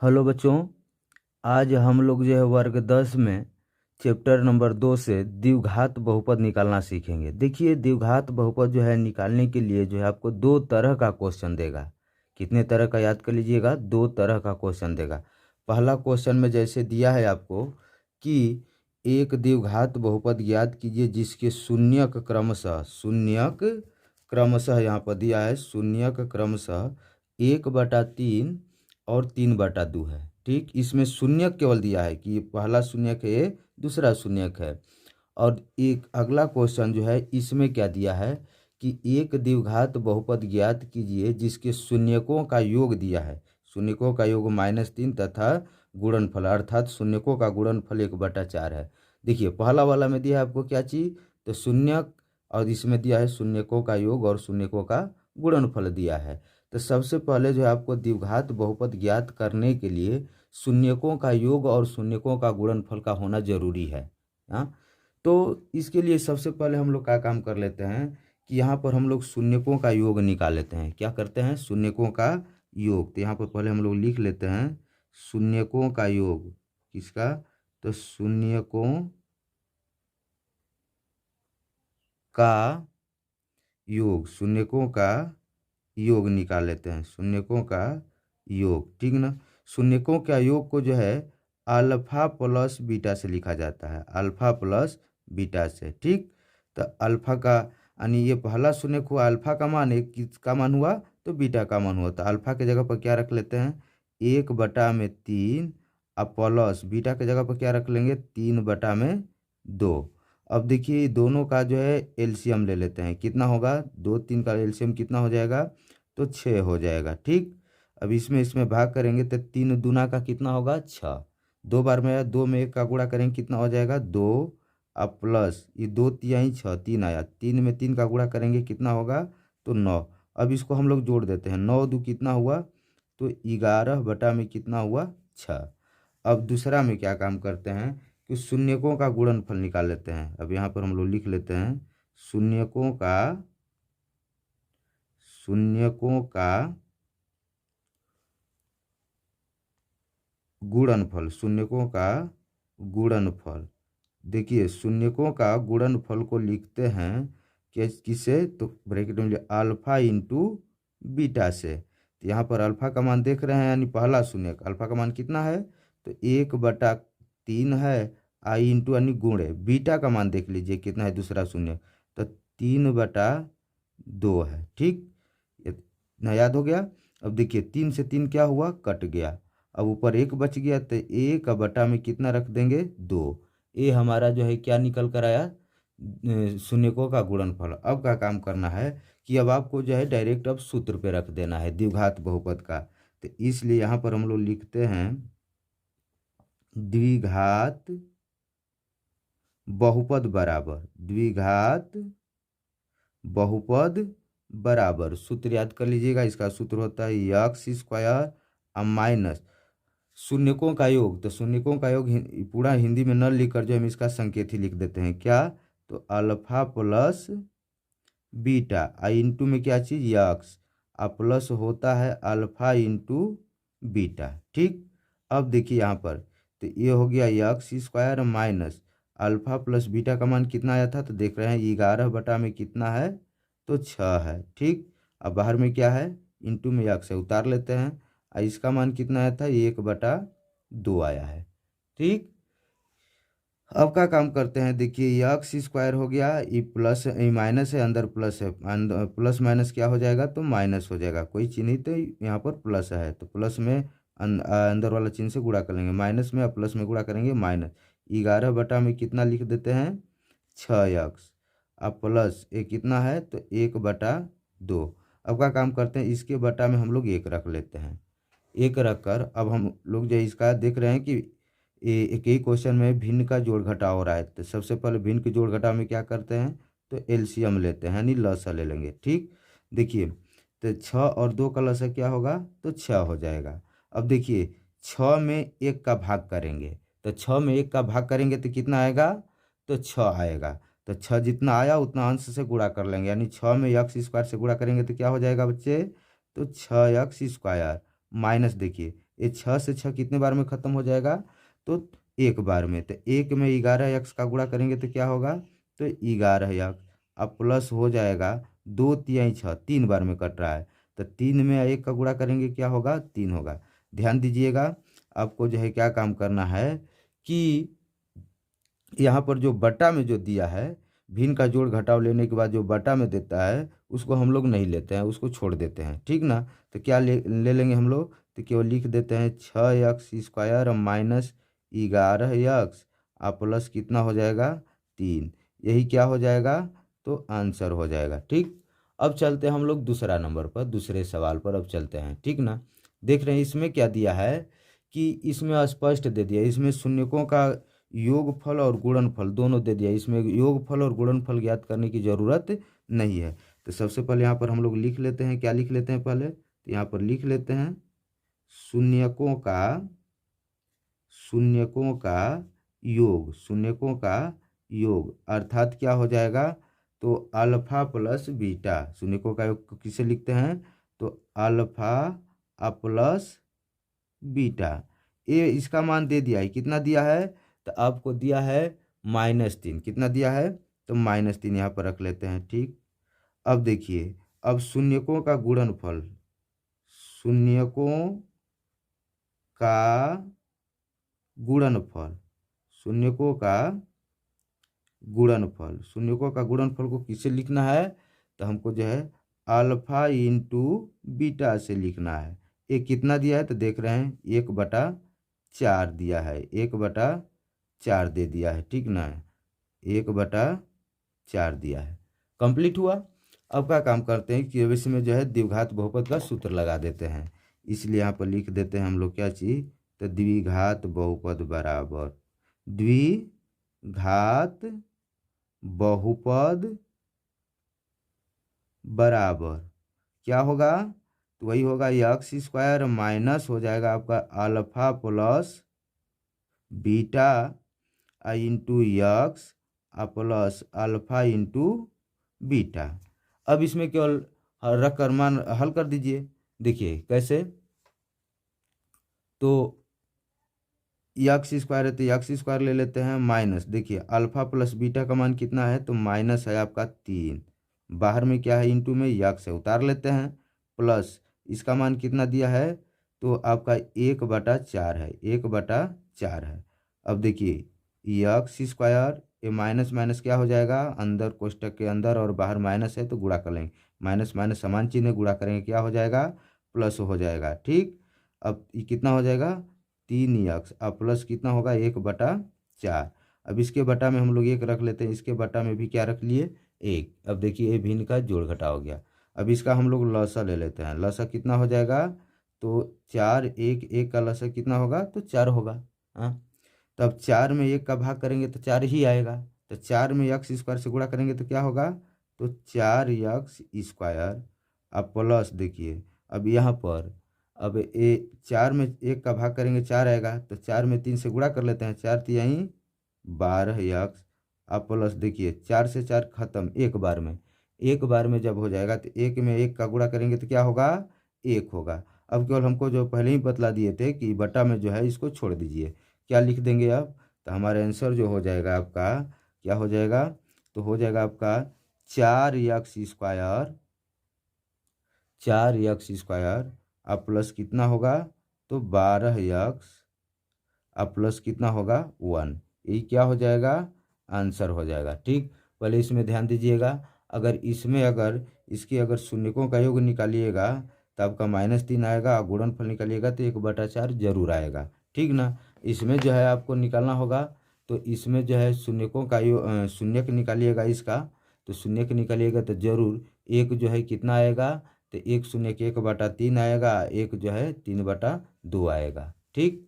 Hello बच्चों, आज हम लोग जो है वर्ग 10 में चैप्टर नंबर 2 से द्विघात बहुपद निकालना सीखेंगे। देखिए, द्विघात बहुपद जो है निकालने के लिए जो है आपको दो तरह का क्वेश्चन देगा। कितने तरह का याद कर लीजिएगा, दो तरह का क्वेश्चन देगा। पहला क्वेश्चन में जैसे दिया है आपको कि एक द्विघात बहुपद ज्ञात कीजिए जिसके शून्यक क्रमशः यहाँ पर दिया है शून्यक क्रमशः 1/3 और 3/2 है। ठीक, इसमें शून्यक केवल दिया है कि पहला शून्यक है, दूसरा शून्यक है। और एक अगला क्वेश्चन जो है इसमें क्या दिया है कि एक द्विघात बहुपद ज्ञात कीजिए जिसके शून्यकों का योग दिया है। शून्यकों का योग -3 तथा गुणनफल अर्थात शून्यकों का गुणनफल 1/4 है। देखिए, पहला वाला में दिया है आपको क्या चीज़, तो शून्यक, और इसमें दिया है शून्यकों का योग और शून्यकों का गुणनफल दिया है। तो सबसे पहले जो है आपको द्विघात बहुपद ज्ञात करने के लिए शून्यकों का योग और शून्यकों का गुणनफल का होना जरूरी है। हाँ, तो इसके लिए सबसे पहले हम लोग क्या काम कर लेते हैं कि यहाँ पर हम लोग शून्यकों का योग निकाल लेते हैं। क्या करते हैं, शून्यकों का योग। तो यहाँ पर पहले हम लोग लिख लेते हैं शून्यकों का योग। किसका, तो शून्यकों का योग, शून्यकों का योग निकाल लेते हैं, शून्यकों का योग। ठीक ना, शून्यकों का योग को जो है अल्फा प्लस बीटा से लिखा जाता है, अल्फा प्लस बीटा से। ठीक, तो अल्फा का यानी ये पहला शून्यक हुआ, अल्फा का मान एक किसका मान हुआ, तो बीटा का मान हुआ। तो अल्फा के जगह पर क्या रख लेते हैं, 1/3, अब प्लस बीटा के जगह पर क्या रख लेंगे, 3/2। अब देखिए दोनों का जो है एलसीएम ले लेते हैं। कितना होगा, 2 3 का एलसीएम कितना हो जाएगा, तो 6 हो जाएगा। ठीक, अब इसमें भाग करेंगे तो 3 दूना का कितना होगा, 6। 2 बार में आया, 2 में 1 का गुणा करेंगे कितना हो जाएगा, 2। अब प्लस ये 2 तिहाई 6, 3 आया, 3 में 3 का गुणा करेंगे कितना होगा, तो 9। अब इसको हम लोग जोड़ देते हैं, 9 दू कितना हुआ, तो 11 बटा में कितना हुआ, 6। अब दूसरा में क्या काम करते हैं कि शून्यकों का गुणनफल निकाल लेते हैं। अब यहाँ पर हम लोग लिख लेते हैं शून्यकों का गुणनफल, शून्यकों का गुणनफल। देखिए, शून्यकों का गुणनफल को लिखते हैं कि किसे, तो ब्रैकेट में अल्फा इंटू बीटा से। तो यहाँ पर अल्फा का मान देख रहे हैं, यानी पहला शून्यक अल्फा का मान कितना है, तो 1/3 है, आई इंटू यानी गुणे बीटा का मान देख लीजिए कितना है, दूसरा शून्यक, तो 3/2 है। ठीक, इतना याद हो गया। अब देखिए 3 से 3 क्या हुआ, कट गया। अब ऊपर 1 बच गया, तो 1/2 में कितना रख देंगे, 2। ये हमारा जो है क्या निकल कर आया, शून्यकों का गुणनफल। अब का काम करना है कि अब आपको जो है डायरेक्ट अब सूत्र पे रख देना है द्विघात बहुपद का। तो इसलिए यहाँ पर हम लोग लिखते हैं द्विघात बहुपद बराबर सूत्र याद कर लीजिएगा। इसका सूत्र होता है x² माइनस शून्यकों का योग। तो शून्यकों का योग पूरा हिंदी में न लिखकर जो हम इसका संकेत ही लिख देते हैं, क्या, तो अल्फा प्लस बीटा, आई इंटू में क्या चीज़, यक्स, अब प्लस होता है अल्फा इंटू बीटा। ठीक, अब देखिए यहाँ पर तो ये हो गया x² minus alpha plus beta का मान कितना आया था, तो देख रहे हैं 11 बटा में कितना है, तो 6 है। ठीक, अब बाहर में क्या है, इंटू में यक्स है, उतार लेते हैं। इसका मान कितना आया था, 1/2 आया है। ठीक, अब का काम करते हैं, देखिए x² हो गया, ये प्लस ये माइनस है, अंदर प्लस है, प्लस माइनस क्या हो जाएगा, तो माइनस हो जाएगा। कोई चिन्ह तो यहाँ पर प्लस है, तो प्लस में अंदर वाला चिन्ह से गुणा कर लेंगे, माइनस में अब प्लस में गुणा करेंगे, माइनस 11 बटा में कितना लिख देते हैं, 6x, अब प्लस ये कितना है, तो 1/2। अब का काम करते हैं, इसके बटा में हम लोग 1 रख लेते हैं। 1 रख कर अब हम लोग जो इसका देख रहे हैं कि एक ही क्वेश्चन में भिन्न का जोड़ घटाव हो रहा है। तो सबसे पहले भिन्न के जोड़ घटाव में क्या करते हैं, तो एलसीएम लेते हैं, यानी लसा ले लेंगे। ठीक, देखिए तो 6 और 2 का लसा क्या होगा, तो 6 हो जाएगा। अब देखिए 6 में 1 का भाग करेंगे, तो 6 में 1 का भाग करेंगे तो कितना आएगा, तो 6 आएगा। तो 6 जितना आया उतना अंश से गुणा कर लेंगे, यानी 6 में x² से गुणा करेंगे तो क्या हो जाएगा बच्चे, तो 6x² माइनस देखिए ये 6 से 6 कितने बार में ख़त्म हो जाएगा? तो एक बार में। तो एक में 11 यक्स का गुणा करेंगे तो क्या होगा? तो 11 यक्स। अब प्लस हो जाएगा 2 तिहाई 6, 3 बार में कट रहा है, तो 3 में 1 का गुणा करेंगे क्या होगा? 3 होगा। ध्यान दीजिएगा, आपको जो है क्या काम करना है कि यहाँ पर जो बटा में जो दिया है, भिन्न का जोड़ घटाव लेने के बाद जो बटा में देता है उसको हम लोग नहीं लेते हैं, उसको छोड़ देते हैं, ठीक ना। तो क्या ले लेंगे हम लोग? तो केवल लिख देते हैं 6x² माइनस 11x और प्लस कितना हो जाएगा? 3। यही क्या हो जाएगा? तो आंसर हो जाएगा, ठीक। अब चलते हैं हम लोग दूसरा नंबर पर, दूसरे सवाल पर अब चलते हैं, ठीक ना। देख रहे हैं इसमें क्या दिया है कि इसमें स्पष्ट दे दिया, इसमें शून्यकों का योगफल और गुणनफल दोनों दे दिया, इसमें योगफल और गुणनफल ज्ञात करने की ज़रूरत नहीं है। तो सबसे पहले यहाँ पर हम लोग लिख लेते हैं, क्या लिख लेते हैं पहले? तो यहाँ पर लिख लेते हैं शून्यकों का योग, शून्यकों का योग अर्थात क्या हो जाएगा? तो अल्फा प्लस बीटा। शून्यकों का योग किसे लिखते हैं? तो अल्फा प्लस बीटा। ये इसका मान दे दिया है, कितना दिया है? तो आपको दिया है -3। कितना दिया है? तो -3 यहाँ पर रख लेते हैं, ठीक। अब देखिए, अब शून्यकों का गुणनफल, शून्यकों का गुणनफल, शून्यकों का गुणनफल, शून्यकों का गुणनफल को किससे लिखना है? तो हमको जो है अल्फा इंटू बीटा से लिखना है। ये कितना दिया है? तो देख रहे हैं 1/4 दिया है, 1/4 दे दिया है, ठीक ना। 1/4 दिया है। कंप्लीट हुआ। अब का काम करते हैं कि अब इसमें जो है द्विघात बहुपद का सूत्र लगा देते हैं, इसलिए यहाँ पर लिख देते हैं हम लोग क्या चीज़? तो द्विघात बहुपद बराबर द्विघात बहुपद बराबर क्या होगा? तो वही होगा x² माइनस हो जाएगा आपका alpha plus beta into x plus alpha into beta. अब इसमें केवल रख कर मान हल कर दीजिए। देखिए कैसे? तो x² है तो x² ले लेते हैं माइनस, देखिए अल्फा प्लस बीटा का मान कितना है? तो माइनस है आपका 3, बाहर में क्या है? इंटू में यक्स है, उतार लेते हैं, प्लस इसका मान कितना दिया है? तो आपका 1/4 है, 1/4 है। अब देखिए x², ये माइनस माइनस क्या हो जाएगा? अंदर कोष्टक के अंदर और बाहर माइनस है तो गुणा कर लेंगे, माइनस माइनस समान चिन्ह है, गुणा करेंगे क्या हो जाएगा? प्लस हो जाएगा, ठीक। अब ये कितना हो जाएगा? 3x और प्लस कितना होगा? 1/4। अब इसके बटा में हम लोग 1 रख लेते हैं, इसके बटा में भी क्या रख लिए? 1। अब देखिए ये भिन्न का जोड़ घटा हो गया। अब इसका हम लोग लसा ले लेते हैं, लसा कितना हो जाएगा? तो 4, 1 का लसा कितना होगा? तो 4 होगा। हाँ, तब 4 में 1 का भाग करेंगे तो 4 ही आएगा। तो 4 में x² से गुणा करेंगे तो क्या होगा? तो 4x²। अब प्लस देखिए, अब यहाँ पर अब ये 4 में 1 का भाग करेंगे 4 आएगा, तो 4 में 3 से गुणा कर लेते हैं, 4 तिहाई 12x। अब प्लस देखिए 4 से 4 खत्म, एक बार में, एक बार में जब हो जाएगा तो 1 में 1 का गुणा करेंगे तो क्या होगा? 1 होगा। अब केवल हमको जो पहले ही बतला दिए थे कि बटा में जो है इसको छोड़ दीजिए, क्या लिख देंगे अब? तो हमारा आंसर जो हो जाएगा आपका क्या हो जाएगा? तो हो जाएगा आपका 4x², 4x² अब प्लस कितना होगा? तो 12x अब प्लस कितना होगा? 1। यही क्या हो जाएगा? आंसर हो जाएगा, ठीक। पहले इसमें ध्यान दीजिएगा, अगर इसमें अगर इसके अगर शून्यकों का योग निकालिएगा तो आपका -3 आएगा, और गुणनफल निकालिएगा तो 1/4 जरूर आएगा, ठीक ना। इसमें जो है आपको निकालना होगा, तो इसमें जो है शून्यकों का योग, शून्यक निकालिएगा इसका, तो शून्यक निकालिएगा तो जरूर एक जो है कितना आएगा? तो 1 शून्य 1/3 आएगा, एक जो है 3/2 आएगा, ठीक।